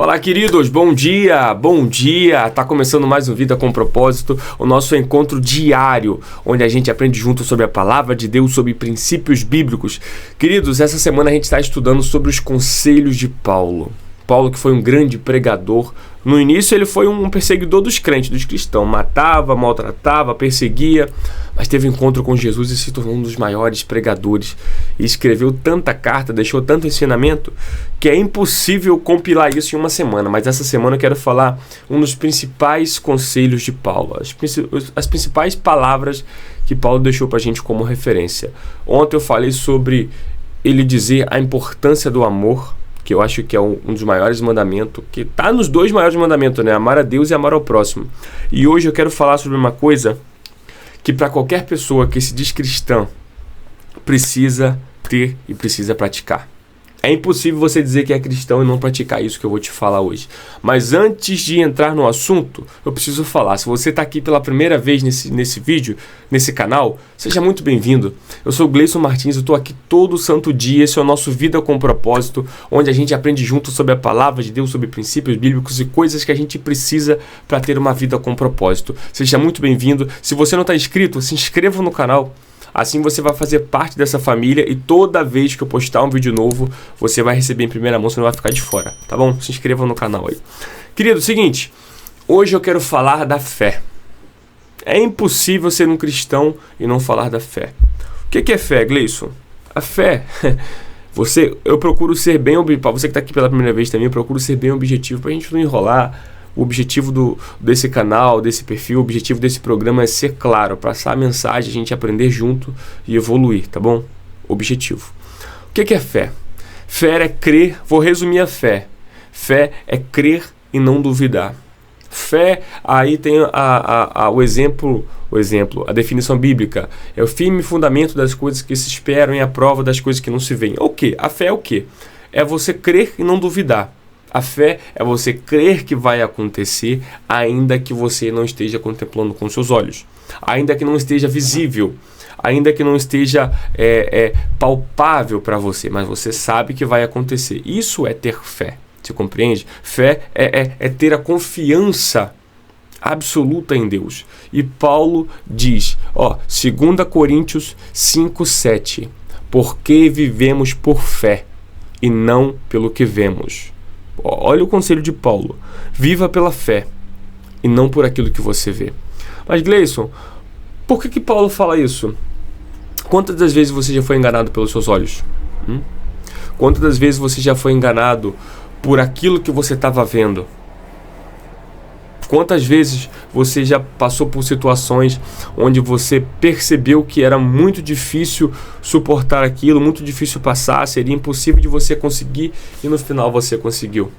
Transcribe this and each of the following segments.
Olá, queridos, bom dia, bom dia! Tá começando mais um Vida com Propósito, o nosso encontro diário, onde a gente aprende junto sobre a Palavra de Deus, sobre princípios bíblicos. Queridos, essa semana a gente está estudando sobre os conselhos de Paulo. Paulo, que foi um grande pregador. No início ele foi um perseguidor dos crentes, dos cristãos. Matava, maltratava, perseguia, mas teve um encontro com Jesus e se tornou um dos maiores pregadores. E escreveu tanta carta, deixou tanto ensinamento, que é impossível compilar isso em uma semana. Mas essa semana eu quero falar um dos principais conselhos de Paulo, as principais palavras que Paulo deixou para a gente como referência. Ontem eu falei sobre ele dizer a importância do amor, que eu acho que é um dos maiores mandamentos, que está nos dois maiores mandamentos, né? Amar a Deus e amar ao próximo. E hoje eu quero falar sobre uma coisa que para qualquer pessoa que se diz cristã, precisa ter e precisa praticar. É impossível você dizer que é cristão e não praticar isso que eu vou te falar hoje. Mas antes de entrar no assunto, eu preciso falar. Se você está aqui pela primeira vez nesse vídeo, nesse canal, seja muito bem-vindo. Eu sou o Gleison Martins, eu estou aqui todo santo dia. Esse é o nosso Vida com Propósito, onde a gente aprende junto sobre a Palavra de Deus, sobre princípios bíblicos e coisas que a gente precisa para ter uma vida com propósito. Seja muito bem-vindo. Se você não está inscrito, se inscreva no canal. Assim você vai fazer parte dessa família e toda vez que eu postar um vídeo novo, você vai receber em primeira mão, você não vai ficar de fora, tá bom? Se inscreva no canal aí. Querido, seguinte, hoje eu quero falar da fé. É impossível ser um cristão e não falar da fé. O que é fé, Gleison? A fé, eu procuro ser bem objetivo, você que está aqui pela primeira vez também, eu procuro ser bem objetivo para a gente não enrolar. O objetivo desse canal, desse perfil, o objetivo desse programa é ser claro, passar a mensagem, a gente aprender junto e evoluir, tá bom? Objetivo. O que é fé? Fé é crer, vou resumir a fé. Fé é crer e não duvidar. Fé, aí tem o exemplo, a definição bíblica. É o firme fundamento das coisas que se esperam e a prova das coisas que não se veem. O quê? A fé é o quê? É você crer e não duvidar. A fé é você crer que vai acontecer, ainda que você não esteja contemplando com seus olhos, ainda que não esteja visível, ainda que não esteja palpável para você, mas você sabe que vai acontecer. Isso é ter fé, você compreende? Fé é ter a confiança absoluta em Deus. E Paulo diz, 2 Coríntios 5:7, porque vivemos por fé e não pelo que vemos. Olha o conselho de Paulo. Viva pela fé e não por aquilo que você vê. Mas, Gleison, por que Paulo fala isso? Quantas das vezes você já foi enganado pelos seus olhos? Quantas das vezes você já foi enganado por aquilo que você estava vendo? Quantas vezes você já passou por situações onde você percebeu que era muito difícil suportar aquilo, muito difícil passar, seria impossível de você conseguir e no final você conseguiu?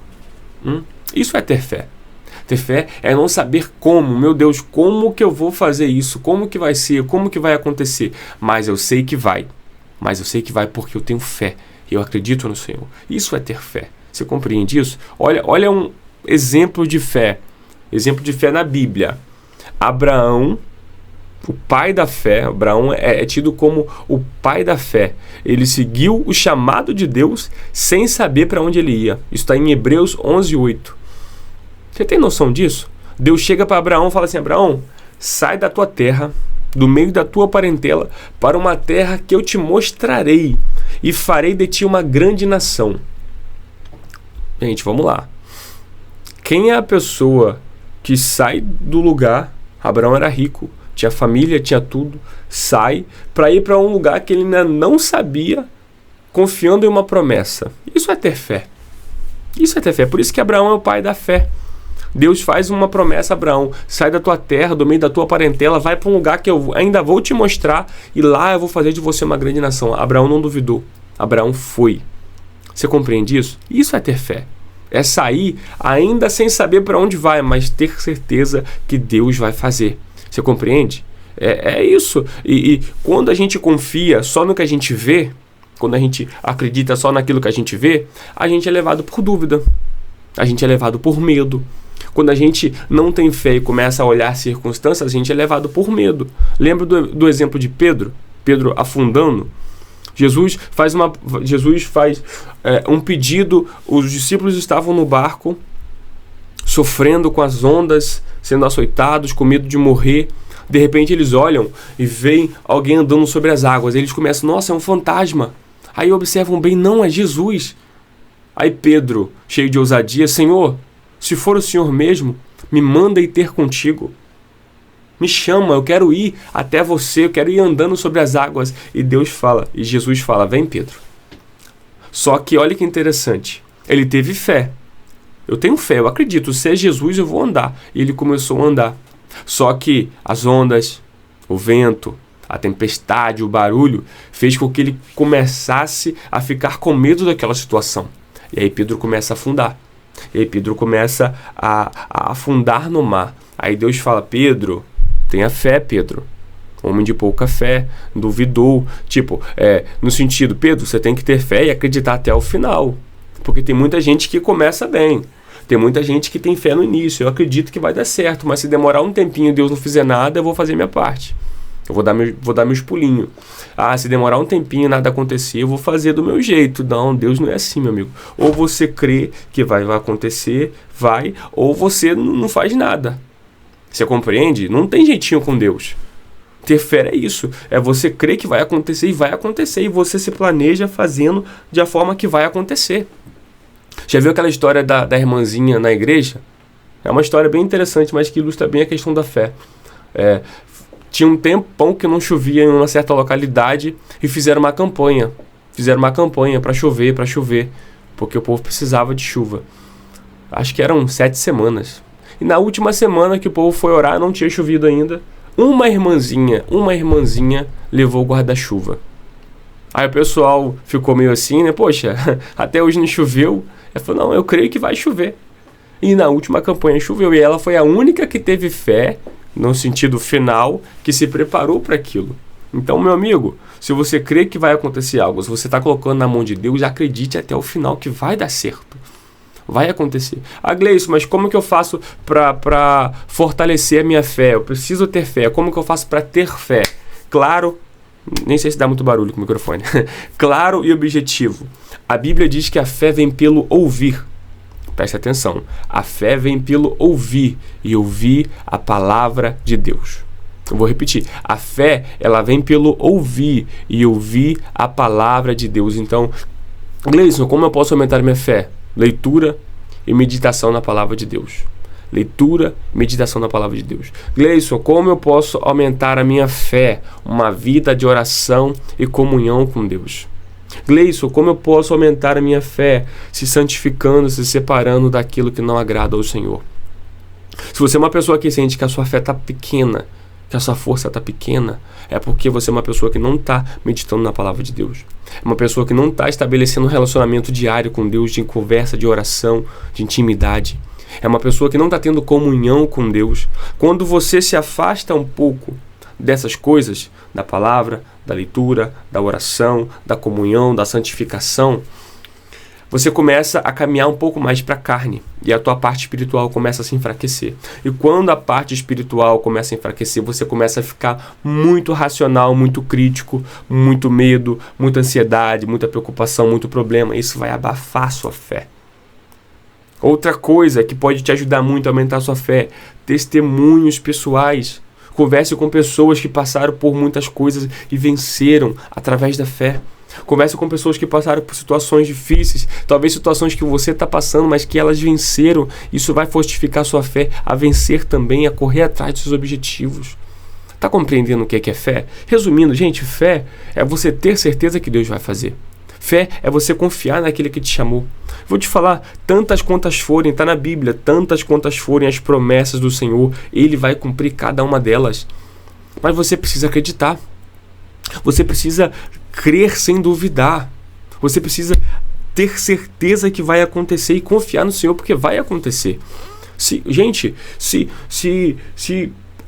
Isso é ter fé. Ter fé é não saber como, meu Deus, como que eu vou fazer isso, como que vai ser, como que vai acontecer, mas eu sei que vai. Mas eu sei que vai porque eu tenho fé, eu acredito no Senhor. Isso é ter fé. Você compreende isso? Olha um exemplo de fé. Exemplo de fé na Bíblia. Abraão, o pai da fé, Abraão é tido como o pai da fé. Ele seguiu o chamado de Deus sem saber para onde ele ia. Isso está em Hebreus 11:8. Você tem noção disso? Deus chega para Abraão e fala assim, Abraão, sai da tua terra, do meio da tua parentela, para uma terra que eu te mostrarei e farei de ti uma grande nação. Gente, vamos lá. Quem é a pessoa que sai do lugar? Abraão era rico, tinha família, tinha tudo, sai para ir para um lugar que ele ainda não sabia, confiando em uma promessa. Isso é ter fé. Isso é ter fé. Por isso que Abraão é o pai da fé. Deus faz uma promessa a Abraão, sai da tua terra, do meio da tua parentela, vai para um lugar que eu ainda vou te mostrar e lá eu vou fazer de você uma grande nação. Abraão não duvidou, Abraão foi. Você compreende isso? Isso é ter fé. É sair ainda sem saber para onde vai, mas ter certeza que Deus vai fazer. Você compreende? É isso. E quando a gente confia só no que a gente vê, quando a gente acredita só naquilo que a gente vê, a gente é levado por dúvida. A gente é levado por medo. Quando a gente não tem fé e começa a olhar circunstâncias, a gente é levado por medo. Lembra do exemplo de Pedro? Pedro afundando? Jesus faz um pedido, os discípulos estavam no barco sofrendo com as ondas, sendo açoitados, com medo de morrer. De repente eles olham e veem alguém andando sobre as águas. Eles começam, nossa, é um fantasma. Aí observam bem, não, é Jesus. Aí Pedro, cheio de ousadia, Senhor, se for o Senhor mesmo, me manda ir ter contigo. Me chama, eu quero ir até você, eu quero ir andando sobre as águas. E Deus fala, e Jesus fala, vem Pedro. Só que olha que interessante, ele teve fé. Eu tenho fé, eu acredito, se é Jesus eu vou andar. E ele começou a andar. Só que as ondas, o vento, a tempestade, o barulho, fez com que ele começasse a ficar com medo daquela situação. E aí Pedro começa a afundar. E aí Pedro começa a afundar no mar. Aí Deus fala, Pedro, tenha fé, Pedro. Homem de pouca fé, duvidou. No sentido, Pedro, você tem que ter fé e acreditar até o final. Porque tem muita gente que começa bem. Tem muita gente que tem fé no início. Eu acredito que vai dar certo, mas se demorar um tempinho e Deus não fizer nada, eu vou fazer minha parte. Eu vou dar meus pulinhos. Se demorar um tempinho e nada acontecer, eu vou fazer do meu jeito. Não, Deus não é assim, meu amigo. Ou você crê que vai acontecer, ou você não faz nada. Você compreende? Não tem jeitinho com Deus. Ter fé é isso. É você crer que vai acontecer e vai acontecer. E você se planeja fazendo de a forma que vai acontecer. Já viu aquela história da irmãzinha na igreja? É uma história bem interessante, mas que ilustra bem a questão da fé. Tinha um tempão que não chovia em uma certa localidade e fizeram uma campanha. Para chover, porque o povo precisava de chuva. Acho que eram 7 semanas. E na última semana que o povo foi orar, não tinha chovido ainda. Uma irmãzinha levou o guarda-chuva. Aí o pessoal ficou meio assim, né? Poxa, até hoje não choveu. Ela falou, não, eu creio que vai chover. E na última campanha choveu. E ela foi a única que teve fé, no sentido final, que se preparou para aquilo. Então, meu amigo, se você crê que vai acontecer algo, se você está colocando na mão de Deus, acredite até o final que vai dar certo. Vai acontecer. Gleison, mas como que eu faço para fortalecer a minha fé? Eu preciso ter fé. Como que eu faço para ter fé? Claro, nem sei se dá muito barulho com o microfone. Claro e objetivo. A Bíblia diz que a fé vem pelo ouvir. Preste atenção. A fé vem pelo ouvir e ouvir a palavra de Deus. Eu vou repetir. A fé, ela vem pelo ouvir e ouvir a palavra de Deus. Então, Gleison, como eu posso aumentar minha fé? Leitura e meditação na palavra de Deus. Leitura e meditação na palavra de Deus. Gleison, como eu posso aumentar a minha fé? Uma vida de oração e comunhão com Deus. Gleison, como eu posso aumentar a minha fé? Se santificando, se separando daquilo que não agrada ao Senhor. Se você é uma pessoa que sente que a sua fé está pequena, que a sua força está pequena, é porque você é uma pessoa que não está meditando na palavra de Deus. É uma pessoa que não está estabelecendo um relacionamento diário com Deus, de conversa, de oração, de intimidade. É uma pessoa que não está tendo comunhão com Deus. Quando você se afasta um pouco dessas coisas, da palavra, da leitura, da oração, da comunhão, da santificação, você começa a caminhar um pouco mais para a carne e a tua parte espiritual começa a se enfraquecer. E quando a parte espiritual começa a enfraquecer, você começa a ficar muito racional, muito crítico, muito medo, muita ansiedade, muita preocupação, muito problema. Isso vai abafar a sua fé. Outra coisa que pode te ajudar muito a aumentar a sua fé, testemunhos pessoais. Converse com pessoas que passaram por muitas coisas e venceram através da fé. Converse com pessoas que passaram por situações difíceis, talvez situações que você está passando, mas que elas venceram. Isso vai fortificar sua fé a vencer também, a correr atrás dos seus objetivos. Está compreendendo o que é fé? Resumindo, gente, fé é você ter certeza que Deus vai fazer. Fé é você confiar naquele que te chamou. Vou te falar, tantas quantas forem, está na Bíblia, tantas quantas forem as promessas do Senhor, Ele vai cumprir cada uma delas. Mas você precisa acreditar. Você precisa crer sem duvidar. Você precisa ter certeza que vai acontecer e confiar no Senhor, porque vai acontecer. Se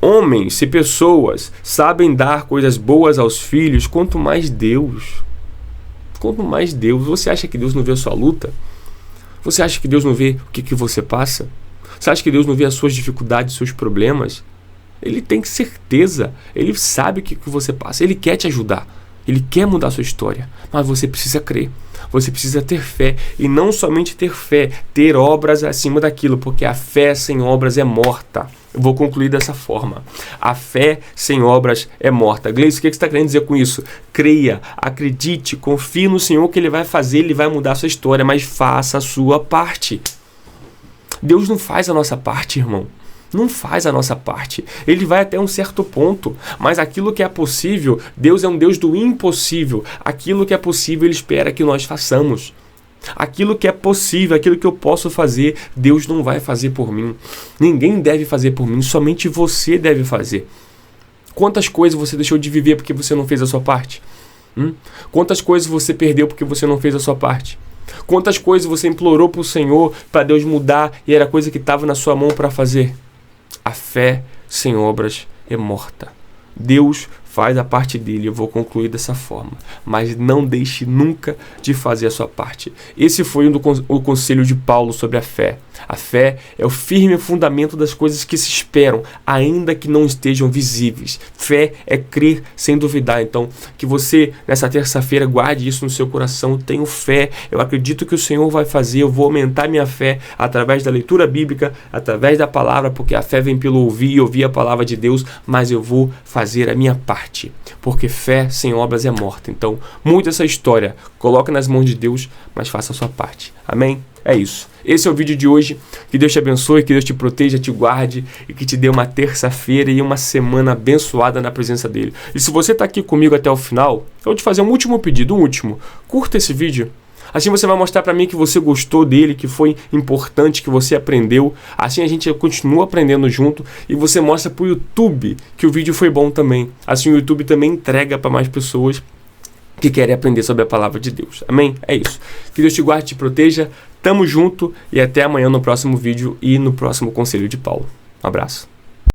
homens, se pessoas sabem dar coisas boas aos filhos, quanto mais Deus. Quanto mais Deus. Você acha que Deus não vê a sua luta? Você acha que Deus não vê o que você passa? Você acha que Deus não vê as suas dificuldades, os seus problemas? Ele tem certeza. Ele sabe o que você passa. Ele quer te ajudar. Ele quer mudar a sua história, mas você precisa crer. Você precisa ter fé, e não somente ter fé, ter obras acima daquilo, porque a fé sem obras é morta. Eu vou concluir dessa forma. A fé sem obras é morta. Gleice, o que você está querendo dizer com isso? Creia, acredite, confie no Senhor que Ele vai fazer, Ele vai mudar a sua história, mas faça a sua parte. Deus não faz a nossa parte, irmão. Não faz a nossa parte. Ele vai até um certo ponto, mas aquilo que é possível, Deus é um Deus do impossível. Aquilo que é possível, Ele espera que nós façamos. Aquilo que é possível, aquilo que eu posso fazer, Deus não vai fazer por mim. Ninguém deve fazer por mim, somente você deve fazer. Quantas coisas você deixou de viver porque você não fez a sua parte? Quantas coisas você perdeu porque você não fez a sua parte? Quantas coisas você implorou para o Senhor, para Deus mudar, e era coisa que estava na sua mão para fazer? A fé sem obras é morta. Deus faz a parte dele, eu vou concluir dessa forma. Mas não deixe nunca de fazer a sua parte. Esse foi o conselho de Paulo sobre a fé. A fé é o firme fundamento das coisas que se esperam, ainda que não estejam visíveis. Fé é crer sem duvidar. Então, que você, nessa terça-feira, guarde isso no seu coração. Eu tenho fé, eu acredito que o Senhor vai fazer, eu vou aumentar minha fé através da leitura bíblica, através da palavra, porque a fé vem pelo ouvir a palavra de Deus, mas eu vou fazer a minha parte. Porque fé sem obras é morta. Então, mude essa história, coloque nas mãos de Deus, mas faça a sua parte. Amém? É isso. Esse é o vídeo de hoje. Que Deus te abençoe, que Deus te proteja, te guarde e que te dê uma terça-feira e uma semana abençoada na presença dele. E se você está aqui comigo até o final, eu vou te fazer um último pedido, Curta esse vídeo. Assim você vai mostrar para mim que você gostou dele, que foi importante, que você aprendeu. Assim a gente continua aprendendo junto e você mostra para o YouTube que o vídeo foi bom também. Assim o YouTube também entrega para mais pessoas que querem aprender sobre a palavra de Deus. Amém? É isso. Que Deus te guarde, te proteja. Tamo junto e até amanhã no próximo vídeo e no próximo Conselho de Paulo. Um abraço.